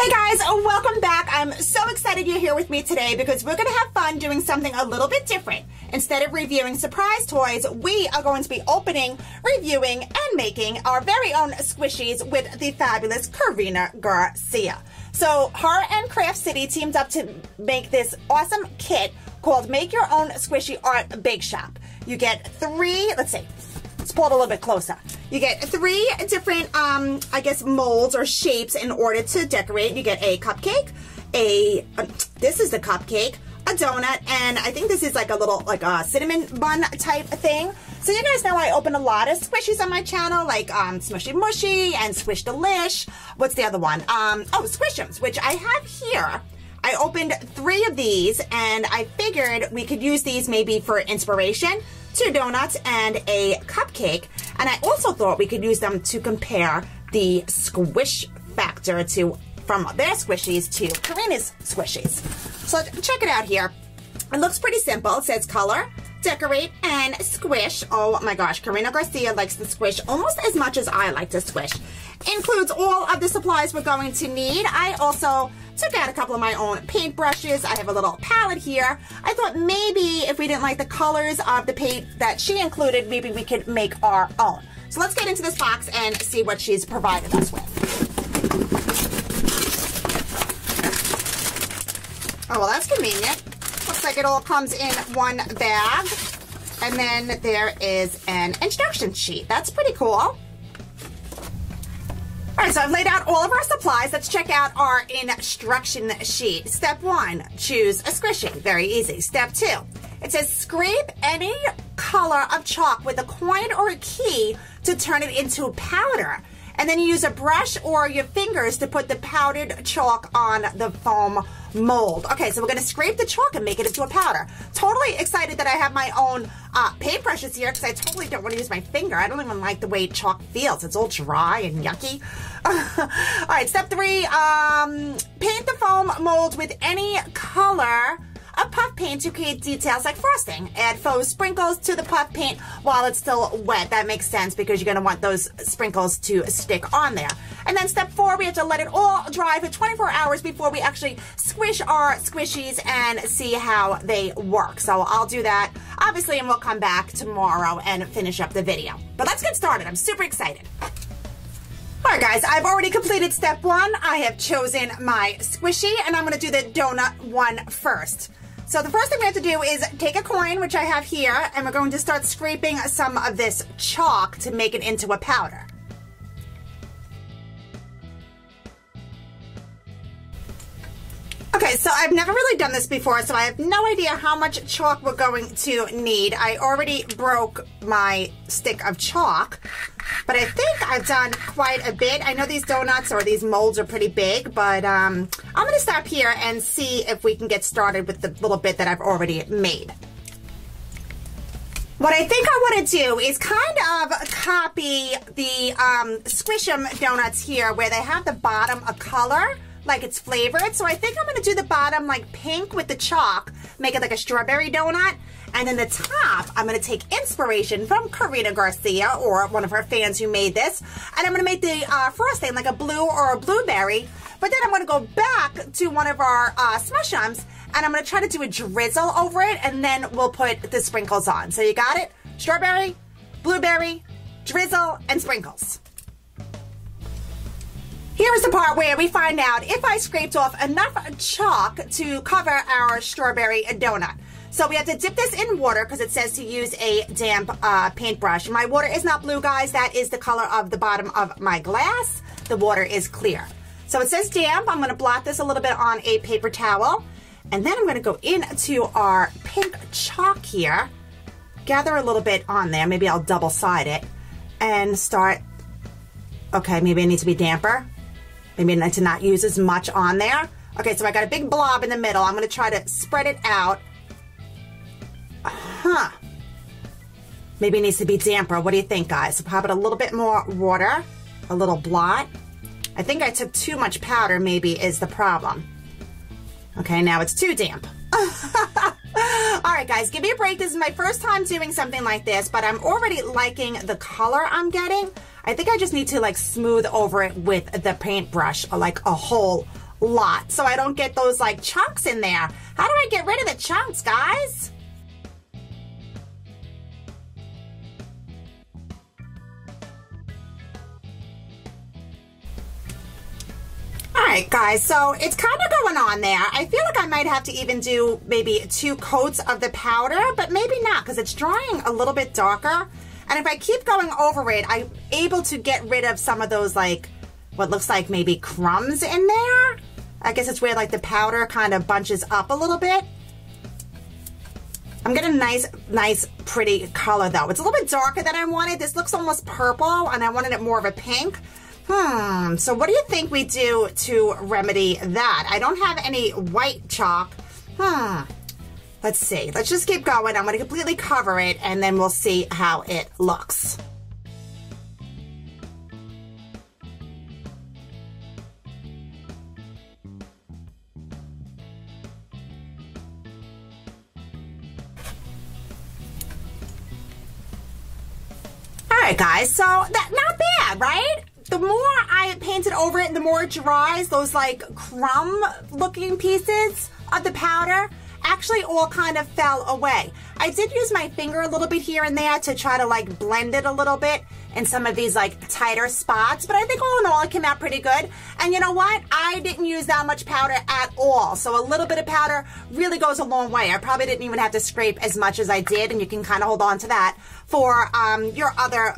Hey guys, welcome back. I'm so excited you're here with me today because we're going to have fun doing something a little bit different. Instead of reviewing surprise toys, we are going to be opening, reviewing, and making our very own squishies with the fabulous Karina Garcia. So her and Craft City teamed up to make this awesome kit called Make Your Own Squishy Art Bake Shop. You get three, let's pull it a little bit closer. You get three different, I guess, molds or shapes in order to decorate. You get a cupcake, this is the cupcake, a donut, and I think this is like a little, like a cinnamon bun type thing. So you guys know I open a lot of squishies on my channel, like Smushy Mushy and Squish Delish. What's the other one? Oh, Squishems, which I have here. I opened 3 of these, and I figured we could use these maybe for inspiration. 2 donuts and a cupcake, and I also thought we could use them to compare the squish factor from their squishies to Karina's squishies. So check it out here. It looks pretty simple. It says color, decorate, and squish. Oh my gosh, Karina Garcia likes to squish almost as much as I like to squish. Includes all of the supplies we're going to need. I also took out a couple of my own paint brushes. I have a little palette here. I thought maybe if we didn't like the colors of the paint that she included, maybe we could make our own. So let's get into this box and see what she's provided us with. Oh, well, that's convenient. Looks like it all comes in one bag. And then there is an instruction sheet. That's pretty cool. All right, so I've laid out all of our supplies. Let's check out our instruction sheet. Step 1, choose a squishy. Very easy. Step 2, it says scrape any color of chalk with a coin or a key to turn it into powder. And then you use a brush or your fingers to put the powdered chalk on the foam mold. Okay, so we're going to scrape the chalk and make it into a powder. Totally excited that I have my own paintbrushes here because I totally don't want to use my finger. I don't even like the way chalk feels. It's all dry and yucky. All right, step 3, paint the foam mold with any color of puff paint to create details like frosting. Add faux sprinkles to the puff paint while it's still wet. That makes sense because you're going to want those sprinkles to stick on there. And then step 4, we have to let it all dry for 24 hours before we actually squish our squishies and see how they work. So I'll do that, obviously, and we'll come back tomorrow and finish up the video. But let's get started. I'm super excited. All right, guys, I've already completed step 1. I have chosen my squishy, and I'm going to do the donut one first. So the first thing we have to do is take a coin, which I have here, and we're going to start scraping some of this chalk to make it into a powder. Okay, so I've never really done this before, so I have no idea how much chalk we're going to need. I already broke my stick of chalk, but I think I've done quite a bit. I know these donuts or these molds are pretty big, but I'm going to stop here and see if we can get started with the little bit that I've already made. What I think I want to do is kind of copy the Squishem donuts here where they have the bottom a color, like it's flavored. So I think I'm going to do the bottom like pink with the chalk, make it like a strawberry donut. And then the top, I'm going to take inspiration from Karina Garcia or one of her fans who made this. And I'm going to make the frosting like a blue or a blueberry. But then I'm going to go back to one of our MASHEMs and I'm going to try to do a drizzle over it. And then we'll put the sprinkles on. So you got it? Strawberry, blueberry, drizzle, and sprinkles. Here's the part where we find out if I scraped off enough chalk to cover our strawberry donut. So we have to dip this in water because it says to use a damp paintbrush. My water is not blue, guys. That is the color of the bottom of my glass. The water is clear. So it says damp. I'm going to blot this a little bit on a paper towel. And then I'm going to go into our pink chalk here. Gather a little bit on there. Maybe I'll double side it. And start. Okay, maybe it needs to be damper. Maybe I need to not use as much on there. Okay, so I got a big blob in the middle. I'm going to try to spread it out. Maybe it needs to be damper. What do you think, guys? So pop it a little bit more water, a little blot. I think I took too much powder, maybe, is the problem. Okay, now it's too damp. All right, guys, give me a break. This is my first time doing something like this, but I'm already liking the color I'm getting. I think I just need to like smooth over it with the paintbrush, like a whole lot so I don't get those like chunks in there. How do I get rid of the chunks, guys? Alright guys, so it's kind of going on there. I feel like I might have to even do maybe 2 coats of the powder, but maybe not because it's drying a little bit darker. And if I keep going over it, I'm able to get rid of some of those like, what looks like maybe crumbs in there. I guess it's where like the powder kind of bunches up a little bit. I'm getting a nice pretty color though. It's a little bit darker than I wanted. This looks almost purple and I wanted it more of a pink. So what do you think we do to remedy that? I don't have any white chalk. Let's see. Let's just keep going. I'm going to completely cover it and then we'll see how it looks. Alright guys, so that not bad, right? The more I painted over it, the more it dries, those like crumb looking pieces of the powder actually all kind of fell away. I did use my finger a little bit here and there to try to like blend it a little bit in some of these like tighter spots, but I think all in all it came out pretty good. And you know what? I didn't use that much powder at all. So a little bit of powder really goes a long way. I probably didn't even have to scrape as much as I did, and you can kind of hold on to that for your other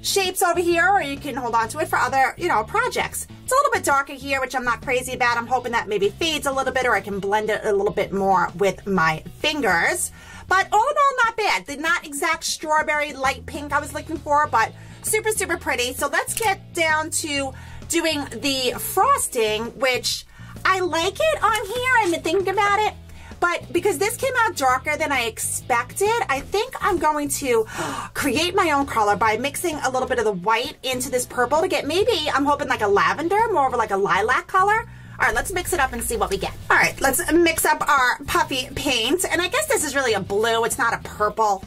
shapes over here, or you can hold on to it for other, you know, projects. It's a little bit darker here, which I'm not crazy about. I'm hoping that maybe fades a little bit, or I can blend it a little bit more with my fingers. But all in all, not bad. The not exact strawberry light pink I was looking for, but super, super pretty. So let's get down to doing the frosting, which I like it on here. I've been thinking about it. But because this came out darker than I expected, I think I'm going to create my own color by mixing a little bit of the white into this purple to get maybe, I'm hoping like a lavender, more of like a lilac color. All right, let's mix it up and see what we get. All right, let's mix up our puffy paint. And I guess this is really a blue, it's not a purple.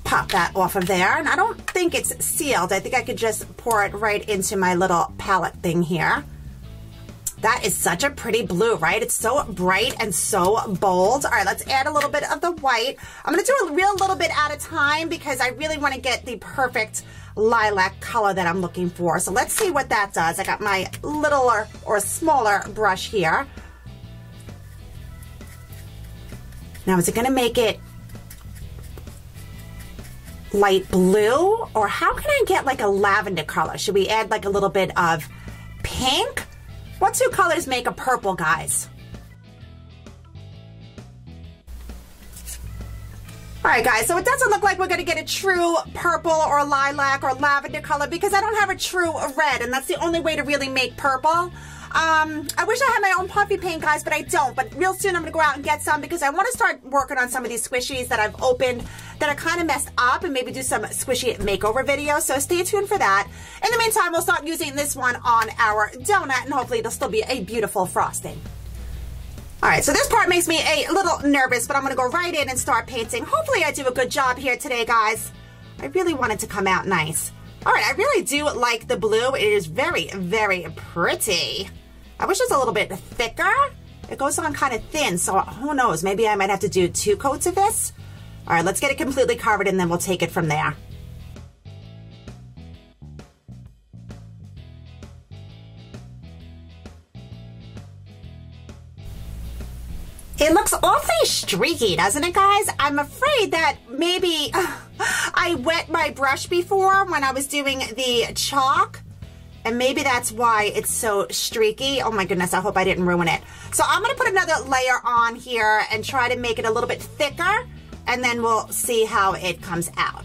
Pop that off of there. And I don't think it's sealed. I think I could just pour it right into my little palette thing here. That is such a pretty blue, right? It's so bright and so bold. All right, let's add a little bit of the white. I'm gonna do a real little bit at a time because I really wanna get the perfect lilac color that I'm looking for. So let's see what that does. I got my littler or smaller brush here. Now, is it gonna make it light blue? Or how can I get like a lavender color? Should we add like a little bit of pink? What 2 colors make a purple, guys? All right, guys, so it doesn't look like we're going to get a true purple or lilac or lavender color because I don't have a true red, and that's the only way to really make purple. I wish I had my own puffy paint, guys, but I don't. But real soon I'm going to go out and get some because I want to start working on some of these squishies that I've opened that are kind of messed up and maybe do some squishy makeover videos. So stay tuned for that. In the meantime, we'll start using this one on our donut, and hopefully it'll still be a beautiful frosting. All right, so this part makes me a little nervous, but I'm going to go right in and start painting. Hopefully I do a good job here today, guys. I really want it to come out nice. All right, I really do like the blue. It is very, very pretty. I wish it was a little bit thicker. It goes on kind of thin, so who knows? Maybe I might have to do 2 coats of this. All right, let's get it completely covered and then we'll take it from there. It looks awfully streaky, doesn't it, guys? I'm afraid that maybe I wet my brush before when I was doing the chalk. And maybe that's why it's so streaky. Oh my goodness, I hope I didn't ruin it. So I'm gonna put another layer on here and try to make it a little bit thicker, and then we'll see how it comes out.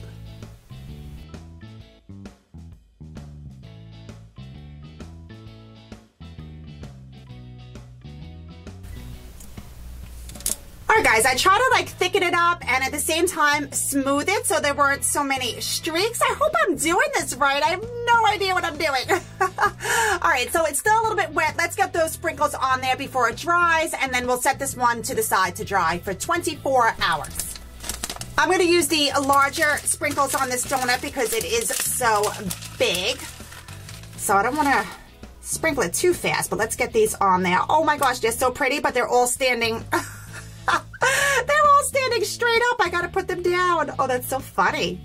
All right, guys, I try to like thicken it up and at the same time smooth it so there weren't so many streaks. I hope I'm doing this right. I have no idea what I'm doing. All right, so it's still a little bit wet. Let's get those sprinkles on there before it dries, and then we'll set this one to the side to dry for 24 hours. I'm going to use the larger sprinkles on this donut because it is so big. So I don't want to sprinkle it too fast, but let's get these on there. Oh my gosh, they're so pretty, but they're all standing, they're all standing straight up. I gotta put them down. Oh, that's so funny.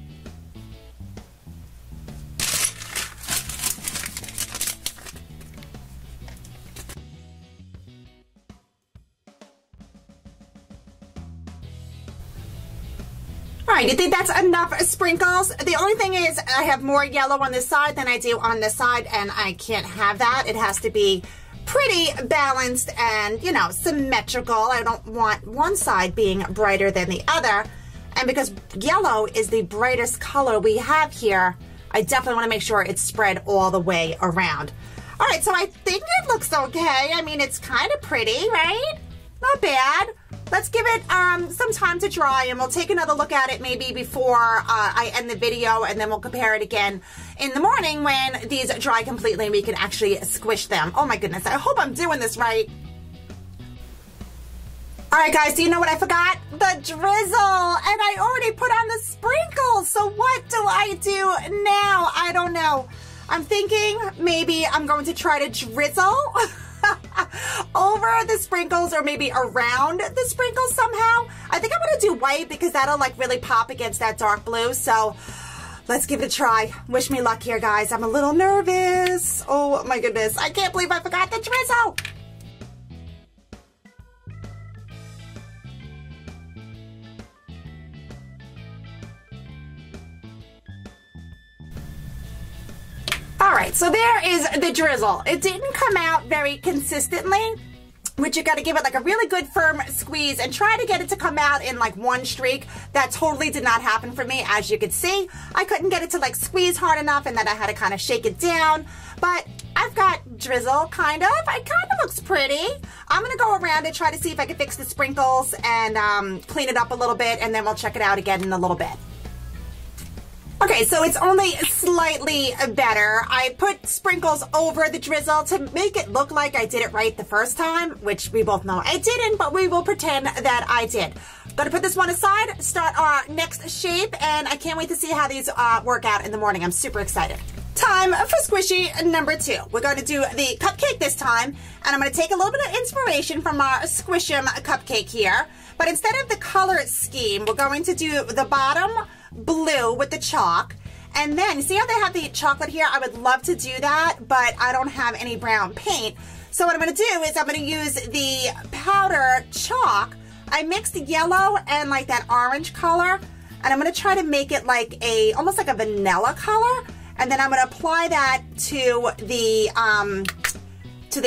All right, you think that's enough sprinkles? The only thing is I have more yellow on this side than I do on this side, and I can't have that. It has to be pretty balanced and, you know, symmetrical. I don't want one side being brighter than the other. And because yellow is the brightest color we have here, I definitely want to make sure it's spread all the way around. All right, so I think it looks okay. I mean, it's kind of pretty, right? Not bad. Let's give it some time to dry, and we'll take another look at it maybe before I end the video, and then we'll compare it again in the morning when these dry completely and we can actually squish them. Oh my goodness, I hope I'm doing this right. All right, guys, do you know what I forgot? The drizzle, and I already put on the sprinkles, so what do I do now? I don't know. I'm thinking maybe I'm going to try to drizzle over the sprinkles, or maybe around the sprinkles somehow. I think I'm gonna do white because that'll like really pop against that dark blue. So let's give it a try. Wish me luck here, guys. I'm a little nervous. Oh my goodness, I can't believe I forgot the drizzle. All right, so there is the drizzle. It didn't come out very consistently, which you got to give it like a really good firm squeeze and try to get it to come out in like one streak. That totally did not happen for me. As you could see, I couldn't get it to like squeeze hard enough, and then I had to kind of shake it down. But I've got drizzle, kind of. It kind of looks pretty. I'm going to go around and try to see if I can fix the sprinkles and clean it up a little bit, and then we'll check it out again in a little bit. Okay, so it's only slightly better. I put sprinkles over the drizzle to make it look like I did it right the first time, which we both know I didn't, but we will pretend that I did. Gonna put this one aside, start our next shape, and I can't wait to see how these work out in the morning. I'm super excited. Time for squishy number 2. We're going to do the cupcake this time, and I'm going to take a little bit of inspiration from our Squishem cupcake here, but instead of the color scheme, we're going to do the bottom blue with the chalk, and then see how they have the chocolate here? I would love to do that, but I don't have any brown paint. So what I'm going to do is I'm going to use the powder chalk. I mixed yellow and like that orange color, and I'm going to try to make it like almost like a vanilla color, and then I'm going to apply that to the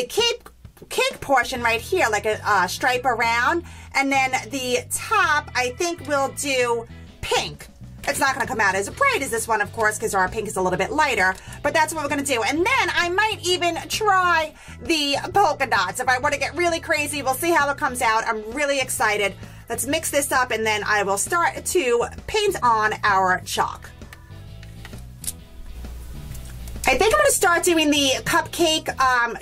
cake portion right here, like a stripe around, and then the top I think we'll do pink. It's not going to come out as bright as this one, of course, because our pink is a little bit lighter, but that's what we're going to do. And then I might even try the polka dots. If I want to get really crazy, we'll see how it comes out. I'm really excited. Let's mix this up, and then I will start to paint on our chalk. I think I'm going to start doing the cupcake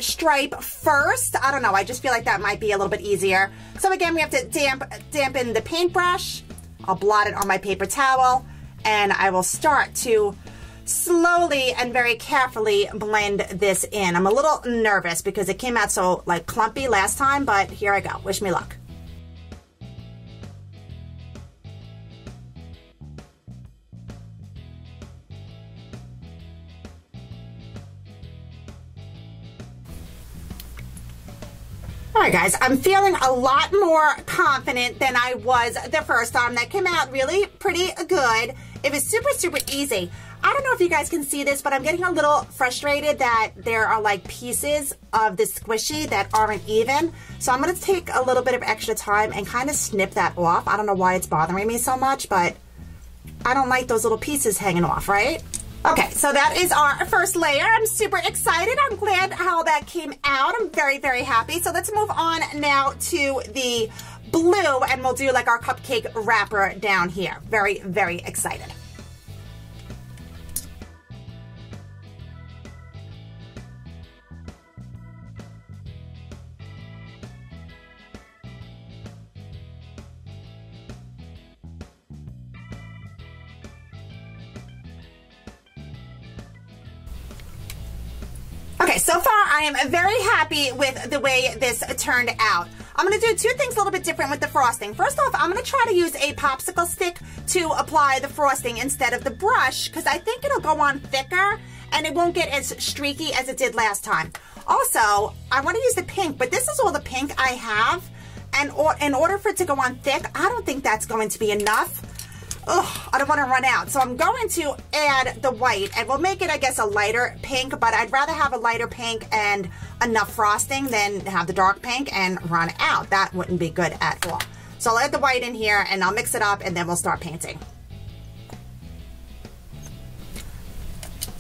stripe first. I don't know. I just feel like that might be a little bit easier. So again, we have to dampen the paintbrush. I'll blot it on my paper towel, and I will start to slowly and very carefully blend this in. I'm a little nervous because it came out so like clumpy last time, but here I go. Wish me luck. All right, guys, I'm feeling a lot more confident than I was the first time. That came out really pretty good. It was super, super easy. I don't know if you guys can see this, but I'm getting a little frustrated that there are like pieces of the squishy that aren't even. So I'm going to take a little bit of extra time and kind of snip that off. I don't know why it's bothering me so much, but I don't like those little pieces hanging off, right? Okay, so that is our first layer. I'm super excited. I'm glad how that came out. I'm very, very happy. So let's move on now to the blue, and we'll do like our cupcake wrapper down here. Very, very excited. Okay, so far I am very happy with the way this turned out. I'm going to do two things a little bit different with the frosting. First off, I'm going to try to use a popsicle stick to apply the frosting instead of the brush because I think it'll go on thicker and it won't get as streaky as it did last time. Also, I want to use the pink, but this is all the pink I have. And in order for it to go on thick, I don't think that's going to be enough. Ugh, I don't want to run out. So I'm going to add the white, and we'll make it, I guess, a lighter pink, but I'd rather have a lighter pink and enough frosting than have the dark pink and run out. That wouldn't be good at all. So I'll add the white in here, and I'll mix it up, and then we'll start painting.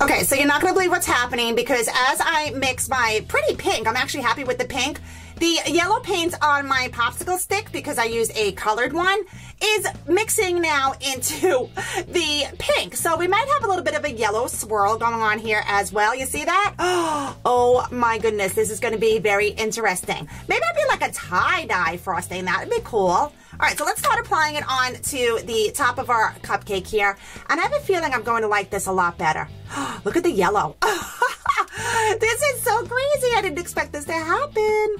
Okay, so you're not going to believe what's happening because as I mix my pretty pink, I'm actually happy with the pink. The yellow paint on my popsicle stick, because I used a colored one, is mixing now into the pink. So we might have a little bit of a yellow swirl going on here as well. You see that? Oh my goodness, this is going to be very interesting. Maybe it'd be like a tie-dye frosting. That would be cool. All right, so let's start applying it on to the top of our cupcake here. And I have a feeling I'm going to like this a lot better. Look at the yellow. This is so crazy. I didn't expect this to happen.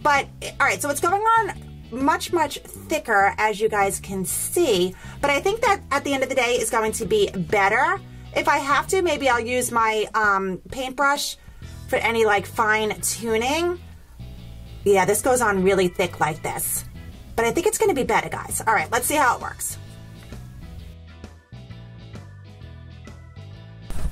But, all right, so it's going on much, much thicker, as you guys can see. But I think that at the end of the day is going to be better. If I have to, maybe I'll use my paintbrush for any, like, fine tuning. Yeah, this goes on really thick like this. But I think it's going to be better, guys. All right, let's see how it works.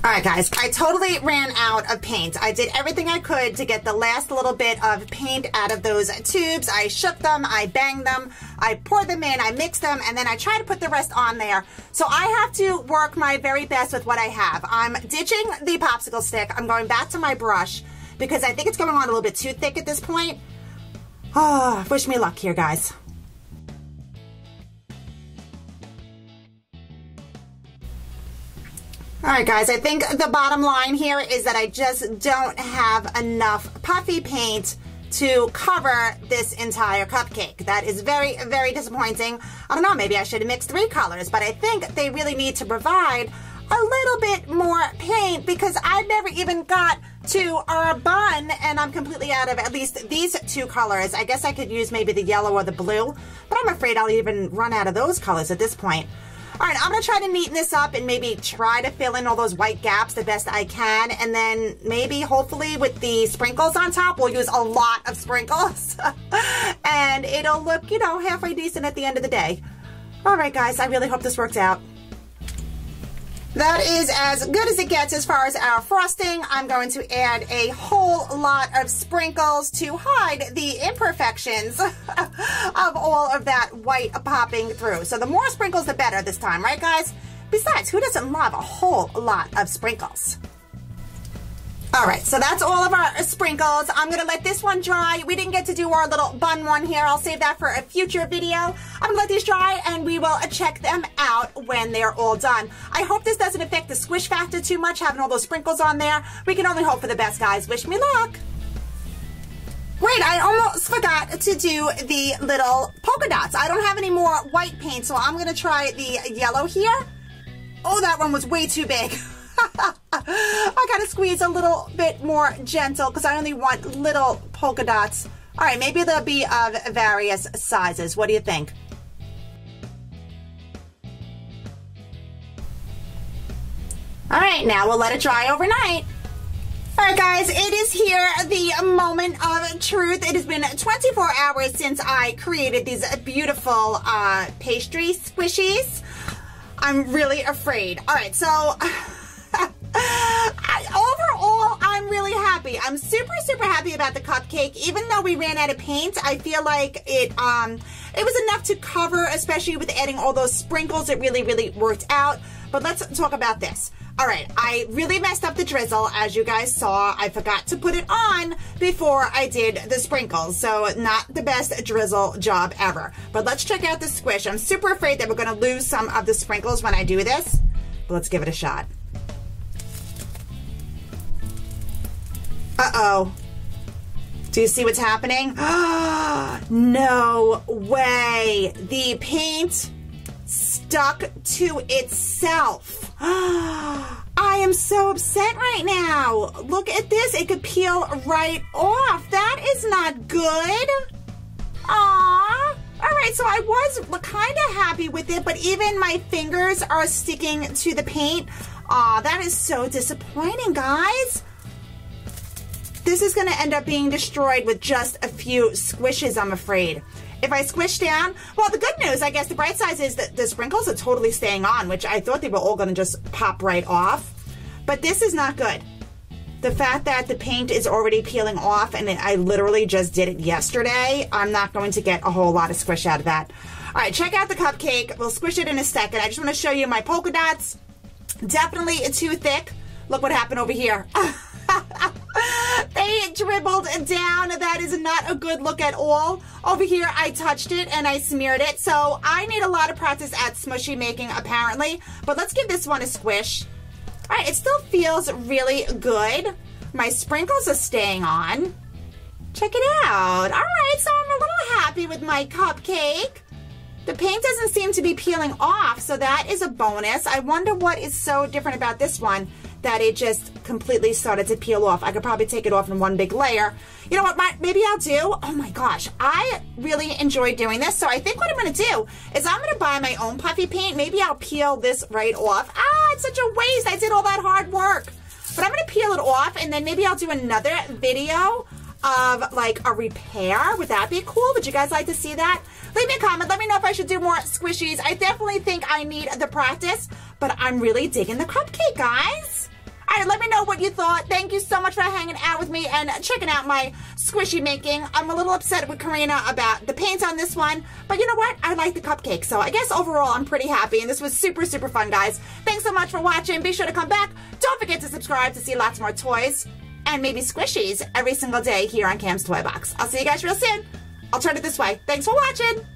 All right, guys, I totally ran out of paint. I did everything I could to get the last little bit of paint out of those tubes. I shook them, I banged them, I poured them in, I mixed them, and then I tried to put the rest on there. So I have to work my very best with what I have. I'm ditching the popsicle stick. I'm going back to my brush because I think it's going on a little bit too thick at this point. Oh, wish me luck here, guys. All right, guys, I think the bottom line here is that I just don't have enough puffy paint to cover this entire cupcake. That is very, very disappointing. I don't know, maybe I should have mixed 3 colors, but I think they really need to provide a little bit more paint because I've never even got to our bun and I'm completely out of at least these 2 colors. I guess I could use maybe the yellow or the blue, but I'm afraid I'll even run out of those colors at this point. All right, I'm going to try to neaten this up and maybe try to fill in all those white gaps the best I can. And then maybe, hopefully, with the sprinkles on top, we'll use a lot of sprinkles. And it'll look, you know, halfway decent at the end of the day. All right, guys, I really hope this works out. That is as good as it gets as far as our frosting. I'm going to add a whole lot of sprinkles to hide the imperfections of all of that white popping through. So the more sprinkles, the better this time, right, guys? Besides, who doesn't love a whole lot of sprinkles? All right, so that's all of our sprinkles. I'm going to let this one dry. We didn't get to do our little bun one here. I'll save that for a future video. I'm going to let these dry, and we will check them out when they're all done. I hope this doesn't affect the squish factor too much, having all those sprinkles on there. We can only hope for the best, guys. Wish me luck. Wait, I almost forgot to do the little polka dots. I don't have any more white paint, so I'm going to try the yellow here. Oh, that one was way too big. I gotta squeeze a little bit more gentle because I only want little polka dots. All right, maybe they'll be of various sizes. What do you think? All right, now we'll let it dry overnight. All right, guys, it is here, the moment of truth. It has been 24 hours since I created these beautiful pastry squishies. I'm really afraid. All right, so overall, I'm really happy. I'm super, super happy about the cupcake. Even though we ran out of paint, I feel like it was enough to cover, especially with adding all those sprinkles. It really, really worked out. But let's talk about this. All right, I really messed up the drizzle, as you guys saw. I forgot to put it on before I did the sprinkles, so not the best drizzle job ever. But let's check out the squish. I'm super afraid that we're going to lose some of the sprinkles when I do this, but let's give it a shot. Uh-oh. Do you see what's happening? No way. The paint stuck to itself. I am so upset right now. Look at this. It could peel right off. That is not good. Aww. All right, so I was kind of happy with it, but even my fingers are sticking to the paint. Aw, that is so disappointing, guys. This is going to end up being destroyed with just a few squishes, I'm afraid. If I squish down, well, the good news, I guess the bright side is that the sprinkles are totally staying on, which I thought they were all going to just pop right off. But this is not good. The fact that the paint is already peeling off, and I literally just did it yesterday, I'm not going to get a whole lot of squish out of that. All right, check out the cupcake. We'll squish it in a second. I just want to show you my polka dots. Definitely too thick. Look what happened over here. They dribbled down. That is not a good look at all. Over here, I touched it and I smeared it. So I need a lot of practice at smushy making, apparently. But let's give this one a squish. All right, it still feels really good. My sprinkles are staying on. Check it out. All right, so I'm a little happy with my cupcake. The paint doesn't seem to be peeling off, so that is a bonus. I wonder what is so different about this one that it just completely started to peel off. I could probably take it off in one big layer. You know what, maybe I'll do? Oh my gosh, I really enjoy doing this. So I think what I'm gonna do is I'm gonna buy my own puffy paint. Maybe I'll peel this right off. Ah, it's such a waste. I did all that hard work. But I'm gonna peel it off, and then maybe I'll do another video of like a repair. Would that be cool? Would you guys like to see that? Leave me a comment. Let me know if I should do more squishies. I definitely think I need the practice, but I'm really digging the cupcake, guys. All right, let me know what you thought. Thank you so much for hanging out with me and checking out my squishy making. I'm a little upset with Karina about the paint on this one, but you know what? I like the cupcake, so I guess overall I'm pretty happy, and this was super, super fun, guys. Thanks so much for watching. Be sure to come back. Don't forget to subscribe to see lots more toys and maybe squishies every single day here on Cam's Toy Box. I'll see you guys real soon. I'll turn it this way. Thanks for watching.